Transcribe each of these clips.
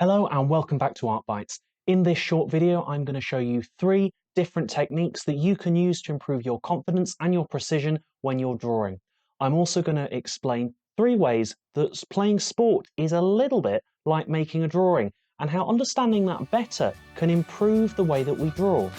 Hello and welcome back to Art Bites. In this short video, I'm going to show you 3 different techniques that you can use to improve your confidence and your precision when you're drawing. I'm also going to explain 3 ways that playing sport is a little bit like making a drawing and how understanding that better can improve the way that we draw.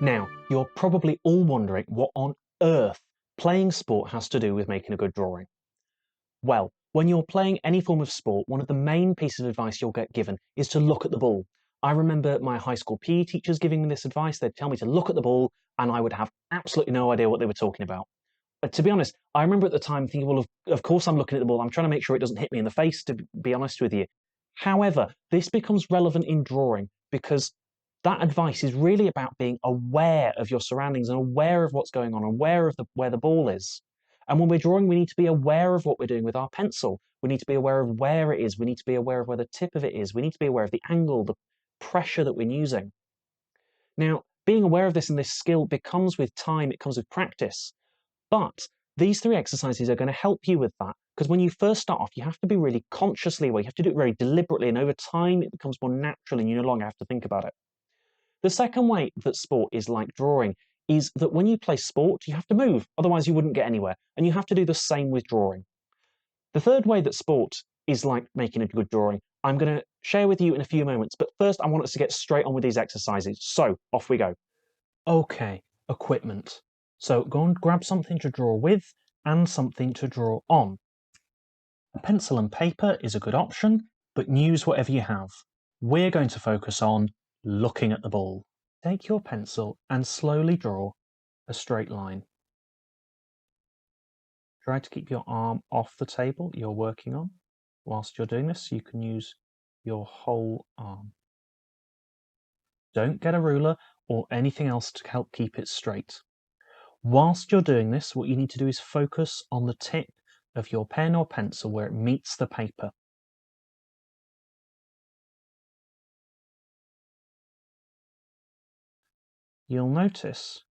Now, you're probably all wondering what on earth playing sport has to do with making a good drawing. Well, when you're playing any form of sport, one of the main pieces of advice you'll get given is to look at the ball. I remember my high school PE teachers giving me this advice. They'd tell me to look at the ball, and I would have absolutely no idea what they were talking about. But to be honest, I remember at the time thinking, well, of course I'm looking at the ball. I'm trying to make sure it doesn't hit me in the face, to be honest with you. However, this becomes relevant in drawing because that advice is really about being aware of your surroundings and aware of what's going on, aware of where the ball is. And when we're drawing, we need to be aware of what we're doing with our pencil. We need to be aware of where it is. We need to be aware of where the tip of it is. We need to be aware of the angle, the pressure that we're using. Now, being aware of this and this skill becomes with time, it comes with practice. But these 3 exercises are going to help you with that because when you first start off, you have to be really consciously aware. You have to do it very deliberately, and over time, it becomes more natural and you no longer have to think about it. The second way that sport is like drawing is that when you play sport, you have to move, otherwise you wouldn't get anywhere, and you have to do the same with drawing. The third way that sport is like making a good drawing, I'm going to share with you in a few moments, but first I want us to get straight on with these exercises, so off we go. Okay, equipment. So go and grab something to draw with and something to draw on. A pencil and paper is a good option, but use whatever you have. We're going to focus on looking at the ball. Take your pencil and slowly draw a straight line. Try to keep your arm off the table you're working on. Whilst you're doing this, you can use your whole arm. Don't get a ruler or anything else to help keep it straight. Whilst you're doing this, what you need to do is focus on the tip of your pen or pencil where it meets the paper. You'll notice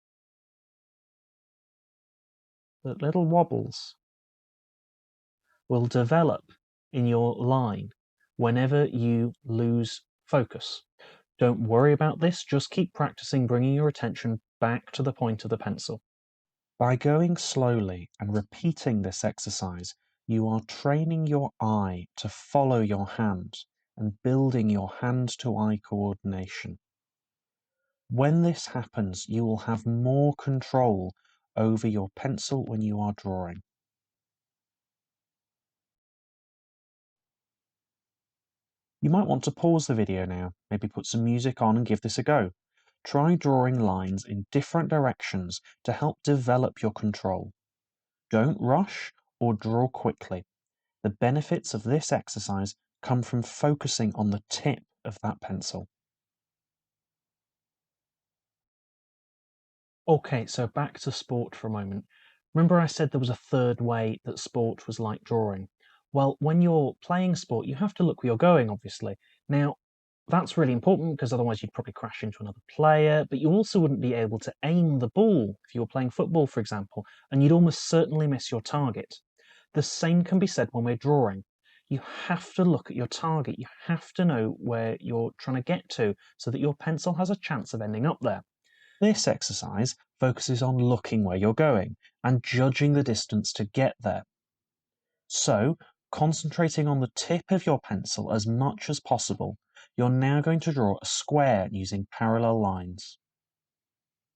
that little wobbles will develop in your line whenever you lose focus. Don't worry about this, just keep practicing bringing your attention back to the point of the pencil. By going slowly and repeating this exercise, you are training your eye to follow your hand and building your hand-to-eye coordination. When this happens, you will have more control over your pencil when you are drawing. You might want to pause the video now, maybe put some music on and give this a go. Try drawing lines in different directions to help develop your control. Don't rush or draw quickly. The benefits of this exercise come from focusing on the tip of that pencil. Okay, so back to sport for a moment. Remember I said there was a third way that sport was like drawing? Well, when you're playing sport, you have to look where you're going, obviously. Now, that's really important because otherwise you'd probably crash into another player, but you also wouldn't be able to aim the ball if you were playing football, for example, and you'd almost certainly miss your target. The same can be said when we're drawing. You have to look at your target. You have to know where you're trying to get to so that your pencil has a chance of ending up there. This exercise focuses on looking where you're going and judging the distance to get there. So, concentrating on the tip of your pencil as much as possible, you're now going to draw a square using parallel lines.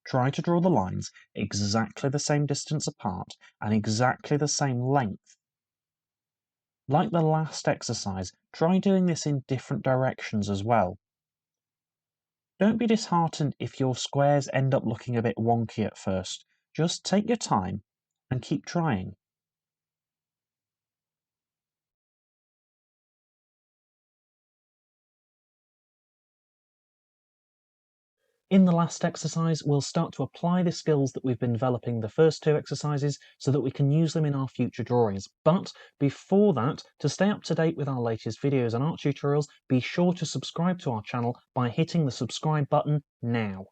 Try to draw the lines exactly the same distance apart and exactly the same length. Like the last exercise, try doing this in different directions as well. Don't be disheartened if your squares end up looking a bit wonky at first. Just take your time and keep trying. In the last exercise, we'll start to apply the skills that we've been developing the first 2 exercises so that we can use them in our future drawings. But before that, to stay up to date with our latest videos and art tutorials, be sure to subscribe to our channel by hitting the subscribe button now.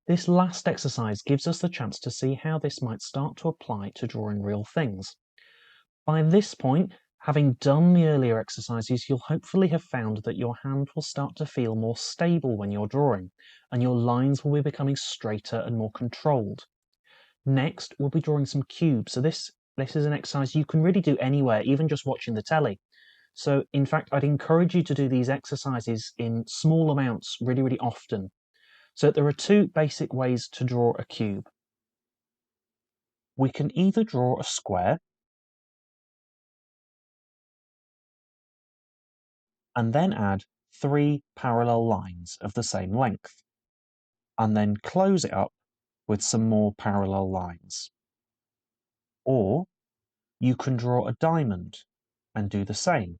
This last exercise gives us the chance to see how this might start to apply to drawing real things. By this point, having done the earlier exercises, you'll hopefully have found that your hand will start to feel more stable when you're drawing, and your lines will be becoming straighter and more controlled. Next, we'll be drawing some cubes. So this is an exercise you can really do anywhere, even just watching the telly. So in fact, I'd encourage you to do these exercises in small amounts really, really often. So there are two basic ways to draw a cube. We can either draw a square and then add 3 parallel lines of the same length, and then close it up with some more parallel lines. Or you can draw a diamond and do the same.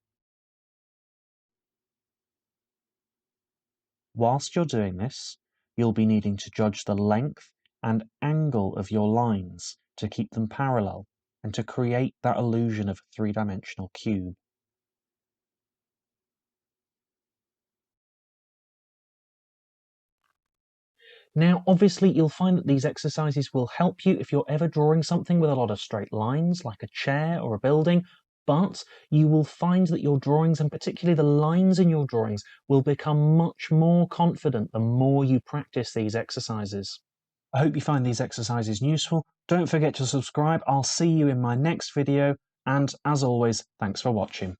Whilst you're doing this, you'll be needing to judge the length and angle of your lines to keep them parallel and to create that illusion of a three-dimensional cube. Now, obviously, you'll find that these exercises will help you if you're ever drawing something with a lot of straight lines, like a chair or a building, but you will find that your drawings, and particularly the lines in your drawings, will become much more confident the more you practice these exercises. I hope you find these exercises useful. Don't forget to subscribe. I'll see you in my next video, and as always, thanks for watching.